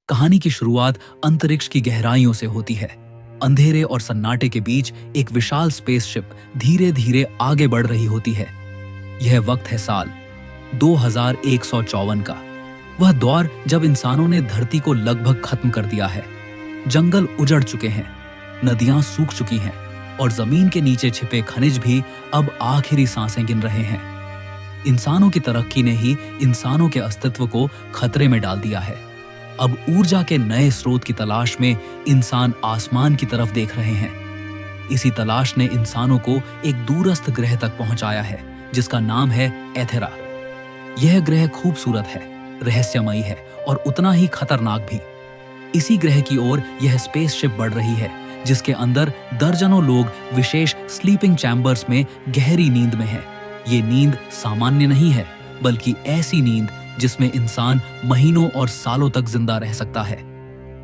कहानी की शुरुआत अंतरिक्ष की गहराइयों से होती है। अंधेरे और सन्नाटे के बीच एक विशाल स्पेसशिप धीरे धीरे आगे बढ़ रही होती है। यह वक्त है साल 2154 का, वह दौर जब इंसानों ने धरती को लगभग खत्म कर दिया है। जंगल उजड़ चुके हैं, नदियां सूख चुकी हैं और जमीन के नीचे छिपे खनिज भी अब आखिरी सांसें गिन रहे हैं। इंसानों की तरक्की ने ही इंसानों के अस्तित्व को खतरे में डाल दिया है। अब ऊर्जा के नए स्रोत की तलाश में इंसान आसमान की तरफ देख रहे हैं। इसी तलाश ने इंसानों को एक दूरस्थ ग्रह तक पहुंचाया है, जिसका नाम है एथेरा। यह ग्रह खूबसूरत है, रहस्यमयी है और उतना ही खतरनाक भी। इसी ग्रह की ओर यह स्पेसशिप बढ़ रही है, जिसके अंदर दर्जनों लोग विशेष स्लीपिंग चैम्बर्स में गहरी नींद में हैं। ये नींद सामान्य नहीं है, बल्कि ऐसी नींद जिसमें इंसान महीनों और सालों तक जिंदा रह सकता है।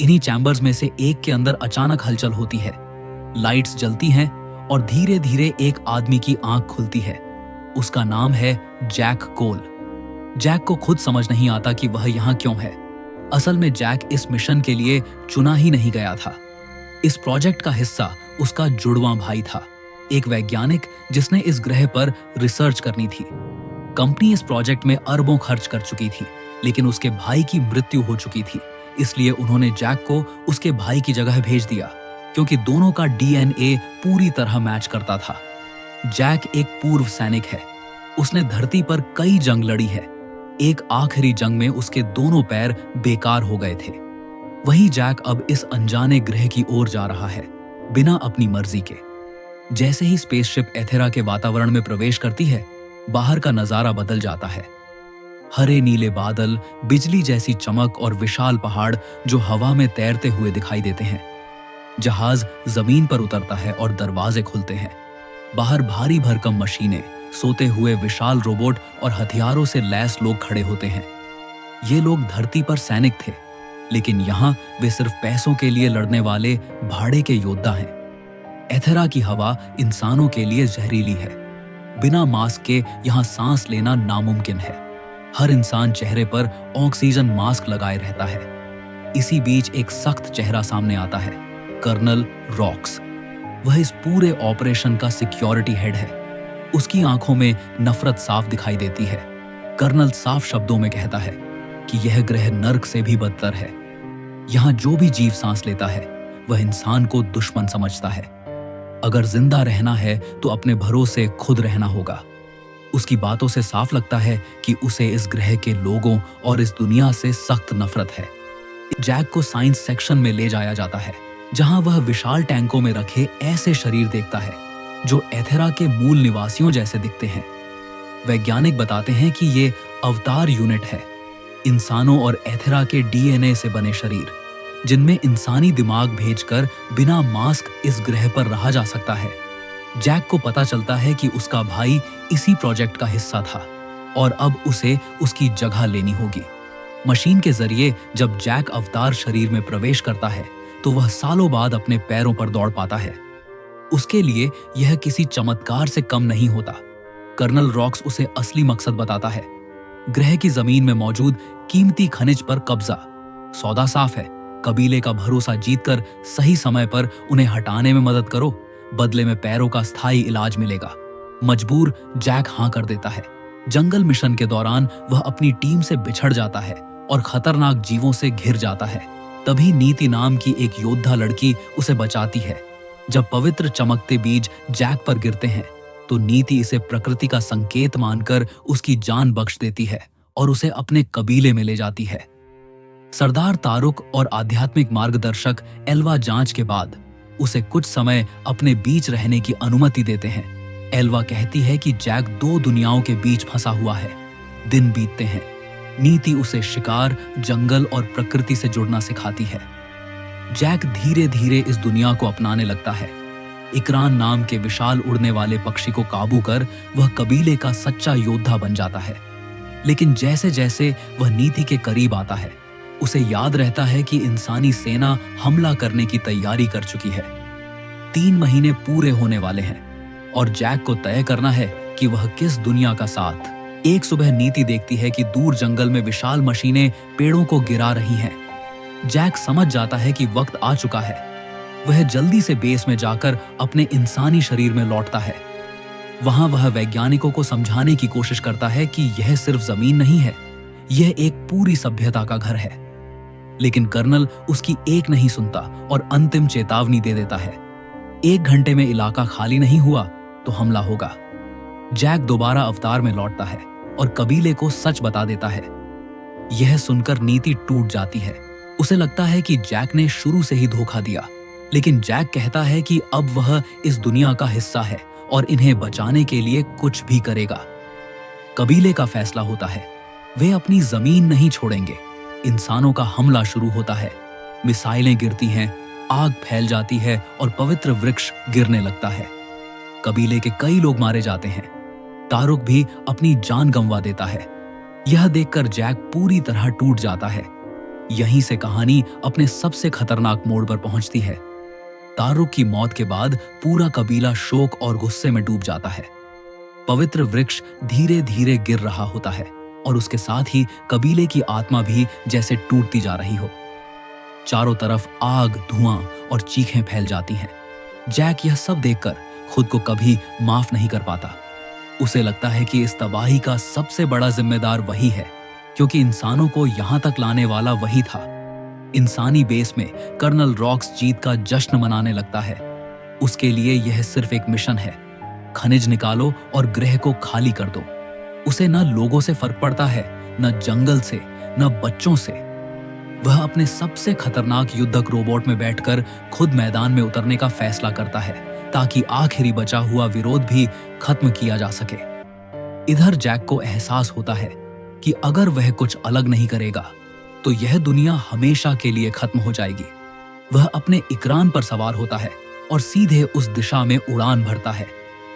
इन्हीं चैम्बर्स में से एक के अंदर अचानक हलचल होती है, लाइट्स जलती हैं और धीरे धीरे एक आदमी की आंख खुलती है। उसका नाम है जैक कोल। जैक को खुद समझ नहीं आता कि वह यहाँ क्यों है। असल में जैक इस मिशन के लिए चुना ही नहीं गया था। इस प्रोजेक्ट का हिस्सा उसका जुड़वां भाई था, एक वैज्ञानिक जिसने इस ग्रह पर रिसर्च करनी थी। कंपनी इस प्रोजेक्ट में अरबों खर्च कर चुकी थी, लेकिन उसके भाई की मृत्यु हो चुकी थी। इसलिए उन्होंने जैक को उसके भाई की जगह भेज दिया, क्योंकि दोनों का डीएनए पूरी तरह मैच करता था। जैक एक पूर्व सैनिक है। उसने धरती पर कई जंग लड़ी है। एक आखिरी जंग में उसके दोनों पैर बेकार हो गए थे। वही जैक अब इस अनजाने ग्रह की ओर जा रहा है, बिना अपनी मर्जी के। जैसे ही स्पेसशिप एथेरा के वातावरण में प्रवेश करती है, बाहर का नजारा बदल जाता है। हरे नीले बादल, बिजली जैसी चमक और विशाल पहाड़ जो हवा में तैरते हुए दिखाई देते हैं। जहाज जमीन पर उतरता है और दरवाजे खुलते हैं। बाहर भारी भरकम मशीनें, सोते हुए विशाल रोबोट और हथियारों से लैस लोग खड़े होते हैं। ये लोग धरती पर सैनिक थे, लेकिन यहाँ वे सिर्फ पैसों के लिए लड़ने वाले भाड़े के योद्धा हैं। एथेरा की हवा इंसानों के लिए जहरीली है। बिना मास्क के यहाँ सांस लेना नामुमकिन है। हर इंसान चेहरे पर ऑक्सीजन मास्क लगाए रहता है। इसी बीच एक सख्त चेहरा सामने आता है, कर्नल रॉक्स। वह इस पूरे ऑपरेशन का सिक्योरिटी हेड है। उसकी आंखों में नफरत साफ दिखाई देती है। कर्नल साफ शब्दों में कहता है कि यह ग्रह नर्क से भी बदतर है। यहाँ जो भी जीव सांस लेता है, वह इंसान को दुश्मन समझता है। अगर जिंदा रहना है तो अपने भरोसे खुद रहना होगा। उसकी बातों से साफ लगता है कि उसे इस ग्रह के लोगों और इस दुनिया से सख्त नफरत है। जैक को साइंस सेक्शन में ले जाया जाता है, जहां वह विशाल टैंकों में रखे ऐसे शरीर देखता है जो एथेरा के मूल निवासियों जैसे दिखते हैं। वैज्ञानिक बताते हैं कि ये अवतार यूनिट है, इंसानों और एथेरा के डीएनए से बने शरीर, जिनमें इंसानी दिमाग भेजकर बिना मास्क इस ग्रह पर रहा जा सकता है। जैक को पता चलता है कि उसका भाई इसी प्रोजेक्ट का हिस्सा था और अब उसे उसकी जगह लेनी होगी। मशीन के जरिए जब जैक अवतार शरीर में प्रवेश करता है, तो वह सालों बाद अपने पैरों पर दौड़ पाता है। उसके लिए यह किसी चमत्कार से कम नहीं होता। कर्नल रॉक्स उसे असली मकसद बताता है, ग्रह की जमीन में मौजूद कीमती खनिज पर कब्जा। सौदा साफ है, कबीले का भरोसा जीतकर सही समय पर उन्हें हटाने में मदद करो, बदले में पैरों का स्थायी इलाज मिलेगा। मजबूर जैक हाँ कर देता है। जंगल मिशन के दौरान वह अपनी टीम से बिछड़ जाता है और खतरनाक जीवों से घिर जाता है। तभी नीति नाम की एक योद्धा लड़की उसे बचाती है। जब पवित्र चमकते बीज जैक पर गिरते हैं, तो नीति इसे प्रकृति का संकेत मानकर उसकी जान बख्श देती है और उसे अपने कबीले में ले जाती है। सरदार तारुक और आध्यात्मिक मार्गदर्शक एल्वा जांच के बाद उसे कुछ समय अपने बीच रहने की अनुमति देते हैं। एल्वा कहती है कि जैक दो दुनियाओं के बीच फंसा हुआ है। दिन बीतते हैं। नीति उसे शिकार, जंगल और प्रकृति से जुड़ना सिखाती है। जैक धीरे धीरे इस दुनिया को अपनाने लगता है। इकरान नाम के विशाल उड़ने वाले पक्षी को काबू कर वह कबीले का सच्चा योद्धा बन जाता है। लेकिन जैसे जैसे वह नीति के करीब आता है, उसे याद रहता है कि इंसानी सेना हमला करने की तैयारी कर चुकी है। 3 महीने पूरे होने वाले हैं और जैक को तय करना है कि वह किस दुनिया का साथ। एक सुबह नीति देखती है कि दूर जंगल में विशाल मशीनें पेड़ों को गिरा रही हैं। जैक समझ जाता है कि वक्त आ चुका है। वह जल्दी से बेस में जाकर अपने इंसानी शरीर में लौटता है। वहां वह वैज्ञानिकों को समझाने की कोशिश करता है कि यह सिर्फ जमीन नहीं है, यह एक पूरी सभ्यता का घर है। लेकिन कर्नल उसकी एक नहीं सुनता और अंतिम चेतावनी दे देता है, 1 घंटे में इलाका खाली नहीं हुआ तो हमला होगा। जैक दोबारा अवतार में लौटता है और कबीले को सच बता देता है। यह सुनकर नीति टूट जाती है। उसे लगता है कि जैक ने शुरू से ही धोखा दिया, लेकिन जैक कहता है कि अब वह इस दुनिया का हिस्सा है और इन्हें बचाने के लिए कुछ भी करेगा। कबीले का फैसला होता है, वे अपनी जमीन नहीं छोड़ेंगे। इंसानों का हमला शुरू होता है। मिसाइलें गिरती हैं, आग फैल जाती है और पवित्र वृक्ष गिरने लगता है। कबीले के कई लोग मारे जाते हैं। तारुक भी अपनी जान गंवा देता है। यह देखकर जैक पूरी तरह टूट जाता है। यहीं से कहानी अपने सबसे खतरनाक मोड़ पर पहुंचती है। तारुक की मौत के बाद पूरा कबीला शोक और गुस्से में डूब जाता है। पवित्र वृक्ष धीरे धीरे गिर रहा होता है और उसके साथ ही कबीले की आत्मा भी जैसे टूटती जा रही हो। चारों तरफ आग, धुआं और चीखें फैल जाती हैं। जैक यह सब देखकर खुद को कभी माफ नहीं कर पाता। उसे लगता है कि इस तबाही का सबसे बड़ा जिम्मेदार वही है, क्योंकि इंसानों को यहां तक लाने वाला वही था। इंसानी बेस में कर्नल रॉक्स जीत का जश्न मनाने लगता है। उसके लिए यह सिर्फ एक मिशन है, खनिज निकालो और ग्रह को खाली कर दो। उसे न लोगों से फर्क पड़ता है, न जंगल से, न बच्चों से। वह अपने सबसे खतरनाक युद्धक रोबोट में बैठकर खुद मैदान में उतरने का फैसला करता है, ताकि आखिरी बचा हुआ विरोध भी खत्म किया जा सके। इधर जैक को एहसास होता है कि अगर वह कुछ अलग नहीं करेगा तो यह दुनिया हमेशा के लिए खत्म हो जाएगी। वह अपने इकरान पर सवार होता है और सीधे उस दिशा में उड़ान भरता है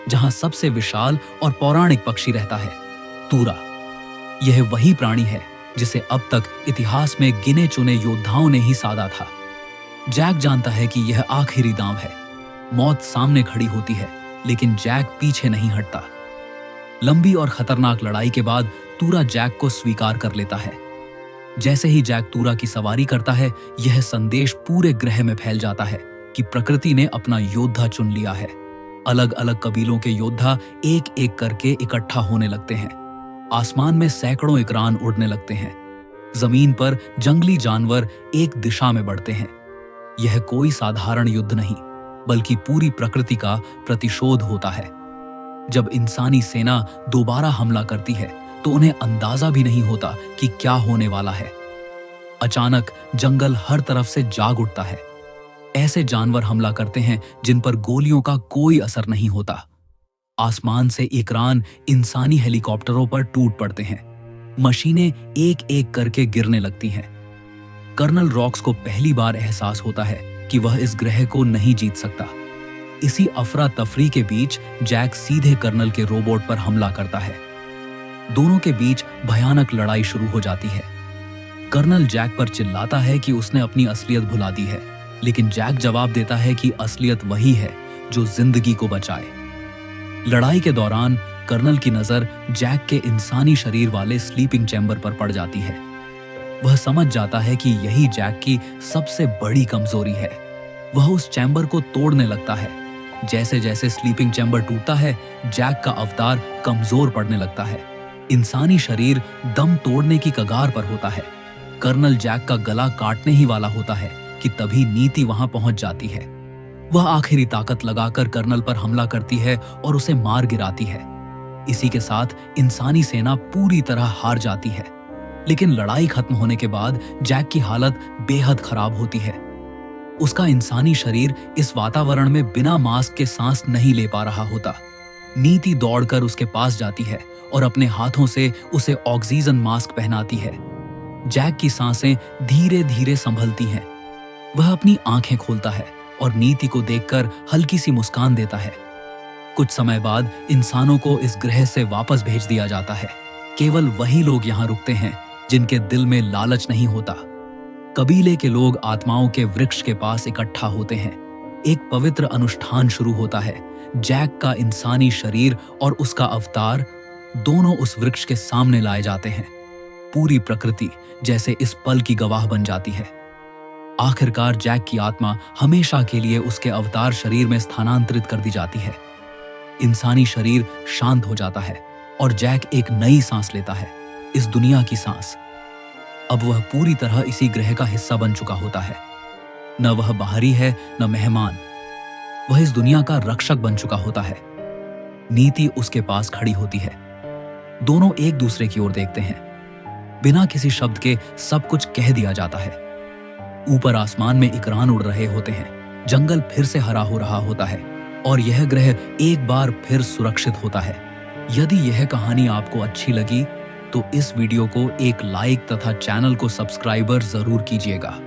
जहां सबसे विशाल और पौराणिक पक्षी रहता है, तूरा। यह वही प्राणी है जिसे अब तक इतिहास में गिने चुने योद्धाओं ने ही साधा था। जैक जानता है कि यह आखिरी दांव है। मौत सामने खड़ी होती है, लेकिन जैक पीछे नहीं हटता। लंबी और खतरनाक लड़ाई के बाद तूरा जैक को स्वीकार कर लेता है। जैसे ही जैक तूरा की सवारी करता है, यह संदेश पूरे ग्रह में फैल जाता है कि प्रकृति ने अपना योद्धा चुन लिया है। अलग अलग कबीलों के योद्धा एक एक करके इकट्ठा होने लगते हैं। आसमान में सैकड़ों इकरान उड़ने लगते हैं। जमीन पर जंगली जानवर एक दिशा में बढ़ते हैं। यह कोई साधारण युद्ध नहीं, बल्कि पूरी प्रकृति का प्रतिशोध होता है। जब इंसानी सेना दोबारा हमला करती है तो उन्हें अंदाजा भी नहीं होता कि क्या होने वाला है। अचानक जंगल हर तरफ से जाग उठता है। ऐसे जानवर हमला करते हैं जिन पर गोलियों का कोई असर नहीं होता। आसमान से इकरान इंसानी हेलीकॉप्टरों पर टूट पड़ते हैं। मशीनें एक एक करके गिरने लगती हैं। कर्नल रॉक्स को पहली बार एहसास होता है कि वह इस ग्रह को नहीं जीत सकता। इसी अफरा तफरी के बीच जैक सीधे कर्नल के रोबोट पर हमला करता है। दोनों के बीच भयानक लड़ाई शुरू हो जाती है। कर्नल जैक पर चिल्लाता है कि उसने अपनी असलियत भुला दी है, लेकिन जैक जवाब देता है कि असलियत वही है जो जिंदगी को बचाए। लड़ाई के दौरान कर्नल की नजर जैक के इंसानी शरीर वाले स्लीपिंग चैम्बर पर पड़ जाती है। वह समझ जाता है कि यही जैक की सबसे बड़ी कमजोरी है। वह उस चैम्बर को तोड़ने लगता है। जैसे जैसे स्लीपिंग चैम्बर टूटता है, जैक का अवतार कमजोर पड़ने लगता है। इंसानी शरीर दम तोड़ने की कगार पर होता है। कर्नल जैक का गला काटने ही वाला होता है कि तभी नीति वहां पहुंच जाती है। वह आखिरी ताकत लगाकर कर्नल पर हमला करती है और उसे मार गिराती है। इसी के साथ इंसानी सेना पूरी तरह हार जाती है। लेकिन लड़ाई खत्म होने के बाद जैक की हालत बेहद खराब होती है। उसका इंसानी शरीर इस वातावरण में बिना मास्क के सांस नहीं ले पा रहा होता। नीति दौड़कर उसके पास जाती है और अपने हाथों से उसे ऑक्सीजन मास्क पहनाती है। जैक की सांसें धीरे धीरे संभलती हैं। वह अपनी आंखें खोलता है और नीति को देखकर हल्की सी मुस्कान देता है। कुछ समय बाद इंसानों को इस ग्रह से वापस भेज दिया जाता है। केवल वही लोग यहाँ रुकते हैं जिनके दिल में लालच नहीं होता। कबीले के लोग आत्माओं के वृक्ष के पास इकट्ठा होते हैं। एक पवित्र अनुष्ठान शुरू होता है। जैक का इंसानी शरीर और उसका अवतार दोनों उस वृक्ष के सामने लाए जाते हैं। पूरी प्रकृति जैसे इस पल की गवाह बन जाती है। आखिरकार जैक की आत्मा हमेशा के लिए उसके अवतार शरीर में स्थानांतरित कर दी जाती है। इंसानी शरीर शांत हो जाता है और जैक एक नई सांस लेता है, इस दुनिया की सांस। अब वह पूरी तरह इसी ग्रह का हिस्सा बन चुका होता है। न वह बाहरी है न मेहमान, वह इस दुनिया का रक्षक बन चुका होता है। नीति उसके पास खड़ी होती है। दोनों एक दूसरे की ओर देखते हैं। बिना किसी शब्द के सब कुछ कह दिया जाता है। ऊपर आसमान में इकरान उड़ रहे होते हैं। जंगल फिर से हरा हो रहा होता है और यह ग्रह एक बार फिर सुरक्षित होता है। यदि यह कहानी आपको अच्छी लगी तो इस वीडियो को एक लाइक तथा चैनल को सब्सक्राइबर जरूर कीजिएगा।